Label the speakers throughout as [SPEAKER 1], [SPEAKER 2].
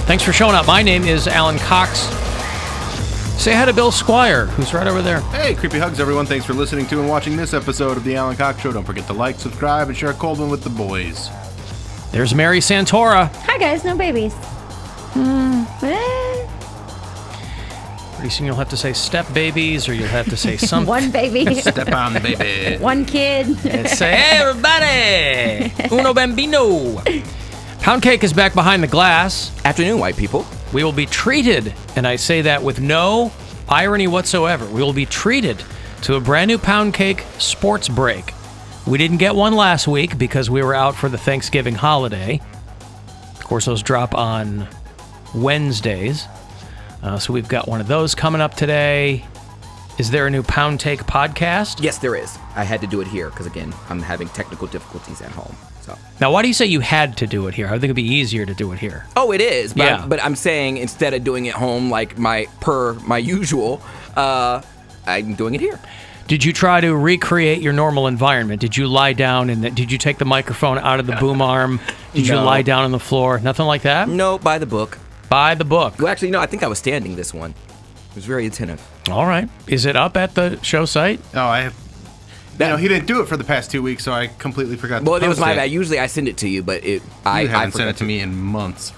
[SPEAKER 1] Thanks for showing up. My name is Alan Cox. Say hi to Bill Squire, who's right over there.
[SPEAKER 2] Hey, creepy hugs, everyone. Thanks for listening to and watching this episode of the Alan Cox Show. Don't forget to like, subscribe, and share a cold one with the boys.
[SPEAKER 1] There's Mary Santora.
[SPEAKER 3] Hi, guys. No babies.
[SPEAKER 1] Pretty soon you'll have to say step babies, or you'll have to say something.
[SPEAKER 3] One baby.
[SPEAKER 2] Step on, baby.
[SPEAKER 3] One kid.
[SPEAKER 1] And say, hey, everybody! Uno bambino! Poundcake is back behind the glass.
[SPEAKER 4] Afternoon, white people.
[SPEAKER 1] We will be treated, and I say that with no irony whatsoever, we will be treated to a brand new Poundcake sports break. We didn't get one last week because we were out for the Thanksgiving holiday. Of course, those drop on Wednesdays. So we've got one of those coming up today. Is there a new Poundcake podcast?
[SPEAKER 4] Yes, there is. I had to do it here because, again, I'm having technical difficulties at home. So
[SPEAKER 1] Now, why do you say you had to do it here? I think it'd be easier to do it here.
[SPEAKER 4] Oh, it is. But,
[SPEAKER 1] Yeah.
[SPEAKER 4] but I'm saying instead of doing it home like my usual, I'm doing it here.
[SPEAKER 1] Did you try to recreate your normal environment? Did you lie down and did you take the microphone out of the boom arm? Did you
[SPEAKER 4] No.
[SPEAKER 1] lie down on the floor? Nothing like that?
[SPEAKER 4] No, by the book.
[SPEAKER 1] By the book.
[SPEAKER 4] Well, actually, no, I think I was standing this one. It was very attentive.
[SPEAKER 1] All right. Is it up at the show site?
[SPEAKER 2] Oh, I have... he didn't do it for the past 2 weeks, so I completely forgot to
[SPEAKER 4] Well, it was
[SPEAKER 2] post
[SPEAKER 4] my bad. Usually I send it to you, but I
[SPEAKER 2] haven't sent
[SPEAKER 4] forgot
[SPEAKER 2] it to me in months.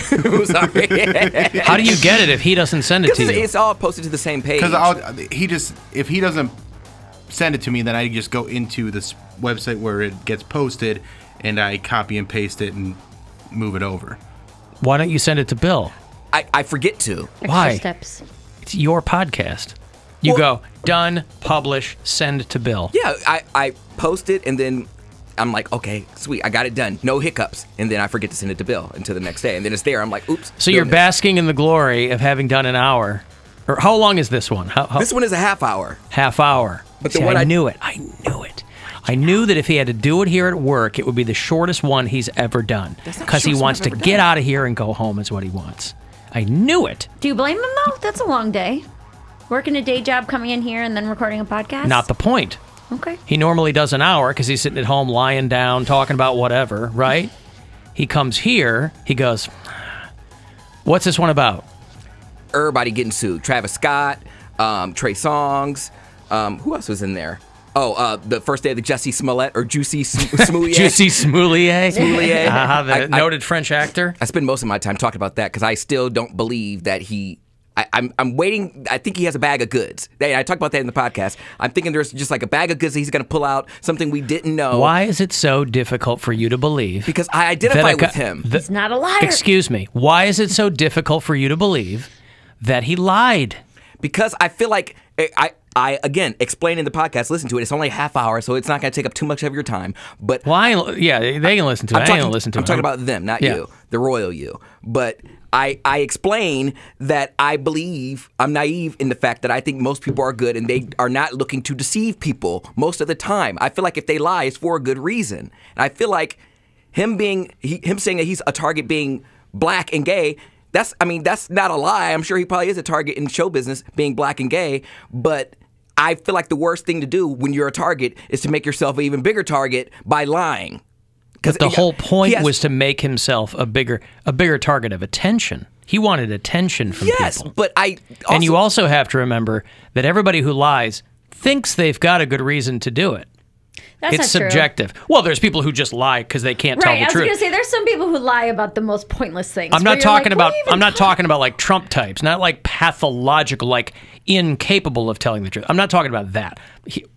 [SPEAKER 4] Sorry.
[SPEAKER 1] How do you get it if he doesn't send it to you?
[SPEAKER 4] It's all posted to the same page.
[SPEAKER 2] Because if he doesn't send it to me, then I just go into this website where it gets posted, and I copy and paste it and move it over.
[SPEAKER 1] Why don't you send it to Bill?
[SPEAKER 4] I forget to.
[SPEAKER 1] Why?
[SPEAKER 3] Extra steps.
[SPEAKER 1] It's your podcast. You
[SPEAKER 4] Well-
[SPEAKER 1] go, done, publish, send to Bill.
[SPEAKER 4] Yeah, I post it, and then I'm like, okay, sweet, I got it done. No hiccups. And then I forget to send it to Bill until the next day. And then it's there. I'm like, oops.
[SPEAKER 1] So
[SPEAKER 4] Bill
[SPEAKER 1] you're
[SPEAKER 4] missed.
[SPEAKER 1] basking in the glory of having done an hour. Or how long is this one? How
[SPEAKER 4] This one is a half hour.
[SPEAKER 1] half hour.
[SPEAKER 4] But the
[SPEAKER 1] See,
[SPEAKER 4] one
[SPEAKER 1] I
[SPEAKER 4] I-
[SPEAKER 1] knew it. I knew it. I knew that if he had to do it here at work, it would be the shortest one he's ever done.
[SPEAKER 4] That's not the
[SPEAKER 1] Because he
[SPEAKER 4] shortest
[SPEAKER 1] wants
[SPEAKER 4] one
[SPEAKER 1] to
[SPEAKER 4] I've ever
[SPEAKER 1] get
[SPEAKER 4] done.
[SPEAKER 1] out of here and go home is what he wants. I knew it.
[SPEAKER 3] Do you blame him, though? That's a long day. Working a day job, coming in here, and then recording a podcast?
[SPEAKER 1] Not the point.
[SPEAKER 3] Okay.
[SPEAKER 1] He normally does an hour because he's sitting at home lying down, talking about whatever, right? He comes here, he goes, what's this one about?
[SPEAKER 4] Everybody getting sued. Travis Scott, Trey Songz. Who else was in there? Oh, the first day of the Jussie Smollett or Jussie Smollet.
[SPEAKER 1] Jussie Smollet.
[SPEAKER 4] Smollet.
[SPEAKER 1] The noted French actor.
[SPEAKER 4] I spend most of my time talking about that because I still don't believe that he. I'm waiting. I think he has a bag of goods. I talked about that in the podcast. I'm thinking there's just like a bag of goods that he's going to pull out, something we didn't know.
[SPEAKER 1] Why is it so difficult for you to believe?
[SPEAKER 4] Because I identify with him.
[SPEAKER 3] He's not a liar.
[SPEAKER 1] Excuse me. Why is it so difficult for you to believe that he lied?
[SPEAKER 4] Because I feel like I again explain in the podcast. Listen to it. It's only a half hour, so it's not going to take up too much of your time. But
[SPEAKER 1] Yeah, they can listen to it. I ain't gonna listen to it.
[SPEAKER 4] I'm talking about them, not
[SPEAKER 1] Yeah.
[SPEAKER 4] you, the royal you. But I explain that I believe I'm naive in the fact that I think most people are good and they are not looking to deceive people most of the time. I feel like if they lie, it's for a good reason. And I feel like him saying that he's a target being black and gay. That's not a lie. I'm sure he probably is a target in show business being black and gay, but I feel like the worst thing to do when you're a target is to make yourself an even bigger target by lying.
[SPEAKER 1] But the whole point was to make himself a bigger target of attention. He wanted attention from people.
[SPEAKER 4] Yes, but
[SPEAKER 1] and you also have to remember that everybody who lies thinks they've got a good reason to do it.
[SPEAKER 3] That's
[SPEAKER 1] It's
[SPEAKER 3] not true.
[SPEAKER 1] subjective. Well, there's people who just lie because they can't tell
[SPEAKER 3] Right,
[SPEAKER 1] the
[SPEAKER 3] I was
[SPEAKER 1] truth.
[SPEAKER 3] going to say, there's some people who lie about the most pointless things.
[SPEAKER 1] I'm
[SPEAKER 3] where
[SPEAKER 1] not
[SPEAKER 3] you're
[SPEAKER 1] talking
[SPEAKER 3] like,
[SPEAKER 1] about.
[SPEAKER 3] what are you even
[SPEAKER 1] I'm not talking about like Trump types, not like pathological, like incapable of telling the truth. I'm not talking about that.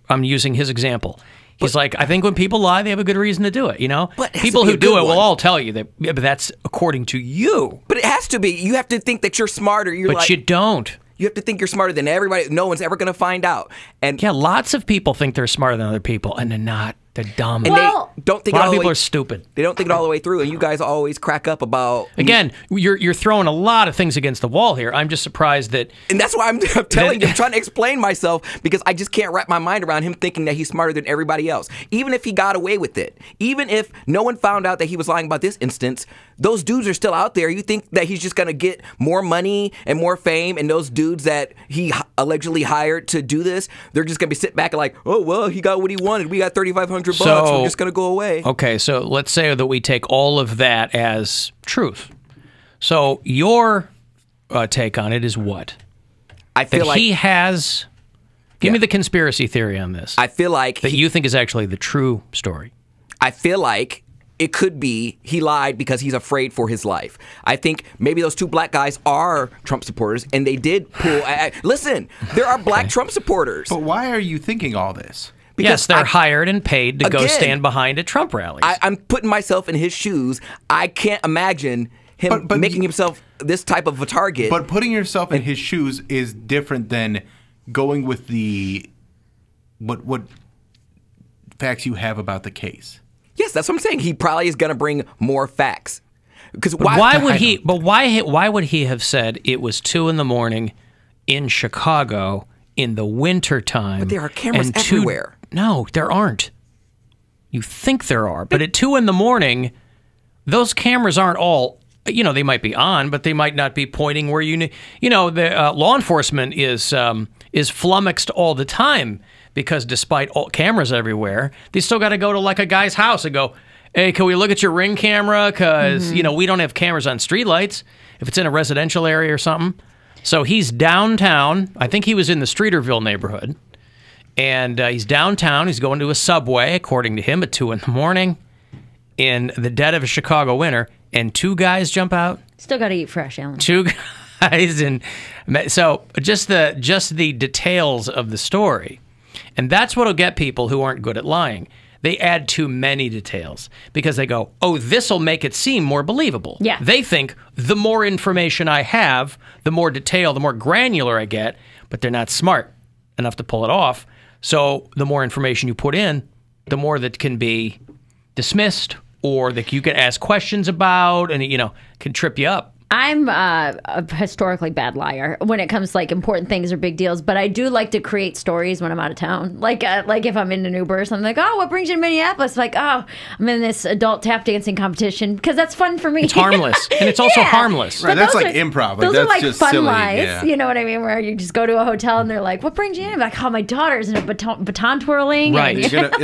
[SPEAKER 1] I'm using his example. He's like, I think when people lie, they have a good reason to do it. You know,
[SPEAKER 4] But it has
[SPEAKER 1] people
[SPEAKER 4] to be
[SPEAKER 1] who
[SPEAKER 4] a
[SPEAKER 1] do
[SPEAKER 4] good
[SPEAKER 1] it will
[SPEAKER 4] one.
[SPEAKER 1] all tell you that. Yeah, but that's according to you.
[SPEAKER 4] But it has to be. You have to think that you're smarter.
[SPEAKER 1] But you don't.
[SPEAKER 4] You have to think you're smarter than everybody. No one's ever going to find out. And
[SPEAKER 1] Yeah, lots of people think they're smarter than other people, and they're not. They're dumb.
[SPEAKER 4] and
[SPEAKER 3] Well-
[SPEAKER 4] they don't think
[SPEAKER 1] a lot
[SPEAKER 4] it all
[SPEAKER 1] of
[SPEAKER 4] the
[SPEAKER 1] people
[SPEAKER 4] way-
[SPEAKER 1] are stupid.
[SPEAKER 4] They don't think it all the way through, and you guys always crack up about.
[SPEAKER 1] Again, you're throwing a lot of things against the wall here. I'm just surprised that.
[SPEAKER 4] And that's why I'm telling you, I'm trying to explain myself because I just can't wrap my mind around him thinking that he's smarter than everybody else. Even if he got away with it, even if no one found out that he was lying about this instance, those dudes are still out there. You think that he's just going to get more money and more fame, and those dudes that he allegedly hired to do this, they're just going to be sitting back and like, oh, well, he got what he wanted. We got $3,500 bucks. We're just going to go away.
[SPEAKER 1] Okay, so let's say that we take all of that as truth. So your take on it is what?
[SPEAKER 4] I feel
[SPEAKER 1] That
[SPEAKER 4] like
[SPEAKER 1] he has... Give me the conspiracy theory on this.
[SPEAKER 4] I feel like
[SPEAKER 1] that you think is actually the true story.
[SPEAKER 4] I feel like it could be he lied because he's afraid for his life. I think maybe those two black guys are Trump supporters, and they did pull... listen, there are black Trump supporters.
[SPEAKER 2] But why are you thinking all this?
[SPEAKER 4] Because
[SPEAKER 1] yes, they're hired and paid to go
[SPEAKER 4] again,
[SPEAKER 1] stand behind at Trump rallies.
[SPEAKER 4] I'm putting myself in his shoes. I can't imagine him making himself this type of a target.
[SPEAKER 2] But putting yourself in his shoes is different than going with the what facts you have about the case.
[SPEAKER 4] Yes, that's what I'm saying. He probably is going to bring more facts. Because
[SPEAKER 1] why would he? But why would he have said it was 2 a.m. in Chicago in the wintertime?
[SPEAKER 4] But there are cameras everywhere.
[SPEAKER 1] No, there aren't. You think there are, but at 2 a.m, those cameras aren't all. You know, they might be on, but they might not be pointing where you. You know, the law enforcement is flummoxed all the time because despite all cameras everywhere, they still got to go to like a guy's house and go, "Hey, can we look at your Ring camera? Because you know we don't have cameras on streetlights if it's in a residential area or something." So he's downtown. I think he was in the Streeterville neighborhood, and he's downtown. He's going to a Subway, according to him, at 2 a.m. in the dead of a Chicago winter. And 2 guys jump out.
[SPEAKER 3] Still got to eat fresh, Alan.
[SPEAKER 1] 2 guys, and so just the details of the story, and that's what'll get people who aren't good at lying. They add too many details because they go, "Oh, this'll make it seem more believable."
[SPEAKER 3] Yeah.
[SPEAKER 1] They think the more information I have, the more detail, the more granular I get, but they're not smart enough to pull it off. So the more information you put in, the more that can be dismissed, or that you can ask questions about, and can trip you up.
[SPEAKER 3] I'm a historically bad liar when it comes to like important things or big deals, but I do like to create stories when I'm out of town. Like if I'm in an Uber or something, like, "Oh, what brings you to Minneapolis?" Like, "Oh, I'm in this adult tap dancing competition," because that's fun for me.
[SPEAKER 1] It's harmless, and it's also harmless.
[SPEAKER 2] Right, that's like improv. Like,
[SPEAKER 3] Those
[SPEAKER 2] that's
[SPEAKER 3] are like
[SPEAKER 2] just
[SPEAKER 3] fun
[SPEAKER 2] silly.
[SPEAKER 3] lies.
[SPEAKER 2] Yeah.
[SPEAKER 3] You know what I mean? Where you just go to a hotel and they're like, "What brings you in?" I'm like, "Oh, my daughter's in a baton twirling."
[SPEAKER 1] Right.
[SPEAKER 3] And,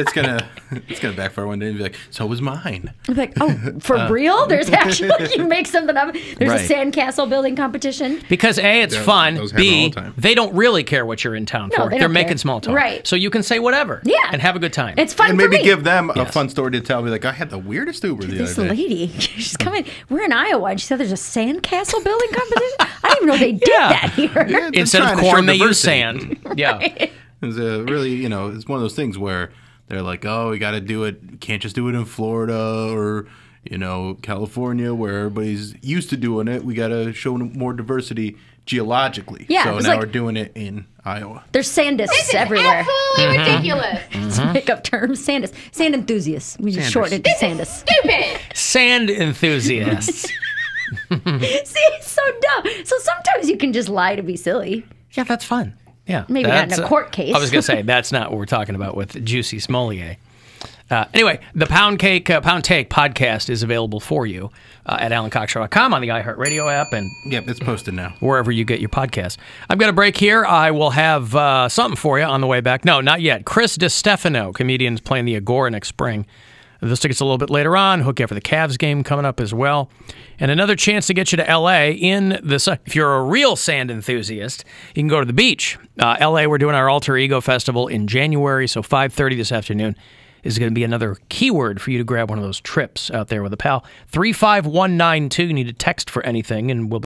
[SPEAKER 2] It's gonna backfire one day and be like, "So was mine."
[SPEAKER 3] I'm like, "Oh, for real?" There's actually you make something up. There's
[SPEAKER 2] Right.
[SPEAKER 3] a sandcastle building competition.
[SPEAKER 1] Because A, it's fun.
[SPEAKER 2] those happen all
[SPEAKER 1] B,
[SPEAKER 2] the time.
[SPEAKER 1] they don't really care what you're in town
[SPEAKER 3] No,
[SPEAKER 1] for.
[SPEAKER 3] they
[SPEAKER 1] They're
[SPEAKER 3] don't
[SPEAKER 1] making
[SPEAKER 3] care.
[SPEAKER 1] small talk.
[SPEAKER 3] Right.
[SPEAKER 1] So you can say whatever.
[SPEAKER 3] Yeah.
[SPEAKER 1] And have a good time.
[SPEAKER 3] It's fun
[SPEAKER 2] And
[SPEAKER 3] for
[SPEAKER 2] maybe
[SPEAKER 3] me.
[SPEAKER 2] give them a
[SPEAKER 1] Yes.
[SPEAKER 2] fun story to tell. Be like, "I had the weirdest Uber the
[SPEAKER 3] This
[SPEAKER 2] other day."
[SPEAKER 3] lady, she's coming. We're in Iowa, and she said there's a sandcastle building competition. I didn't even know they did
[SPEAKER 1] Yeah.
[SPEAKER 3] that here.
[SPEAKER 2] Yeah, they're
[SPEAKER 1] Instead
[SPEAKER 2] trying
[SPEAKER 1] of
[SPEAKER 2] to show
[SPEAKER 1] corn, they use
[SPEAKER 2] diversity.
[SPEAKER 1] sand. Yeah.
[SPEAKER 2] It's really, it's one of those things where they're like, "Oh, we got to do it. You can't just do it in Florida or, California where everybody's used to doing it. We got to show more diversity geologically."
[SPEAKER 3] Yeah, it
[SPEAKER 2] So
[SPEAKER 3] was
[SPEAKER 2] now
[SPEAKER 3] like-
[SPEAKER 2] we're doing it in Iowa.
[SPEAKER 3] There's sandists everywhere.
[SPEAKER 5] Absolutely ridiculous.
[SPEAKER 3] Make up terms. Sandists. Sand enthusiasts. We just shorten it to sandists.
[SPEAKER 5] Stupid.
[SPEAKER 1] Sand enthusiasts.
[SPEAKER 3] See, it's so dumb. So sometimes you can just lie to be silly.
[SPEAKER 1] Yeah, that's fun. Yeah.
[SPEAKER 3] Maybe not in
[SPEAKER 1] that's,
[SPEAKER 3] a court case.
[SPEAKER 1] I was going to say, that's not what we're talking about with Jussie Smollet. Anyway, the Poundcake podcast is available for you at AlanCoxShow.com on the iHeartRadio app and
[SPEAKER 2] Yep, it's posted now.
[SPEAKER 1] wherever you get your podcasts. I've got a break here. I will have something for you on the way back. No, not yet. Chris DiStefano, comedian, is playing the Agora next spring. Those tickets a little bit later on. Hook you up for the Cavs game coming up as well. And another chance to get you to L.A. in the... If you're a real sand enthusiast, you can go to the beach. L.A., we're doing our Alter Ego Festival in January, so 5:30 this afternoon is going to be another keyword for you to grab one of those trips out there with a pal. 35192. You need to text for anything, and we'll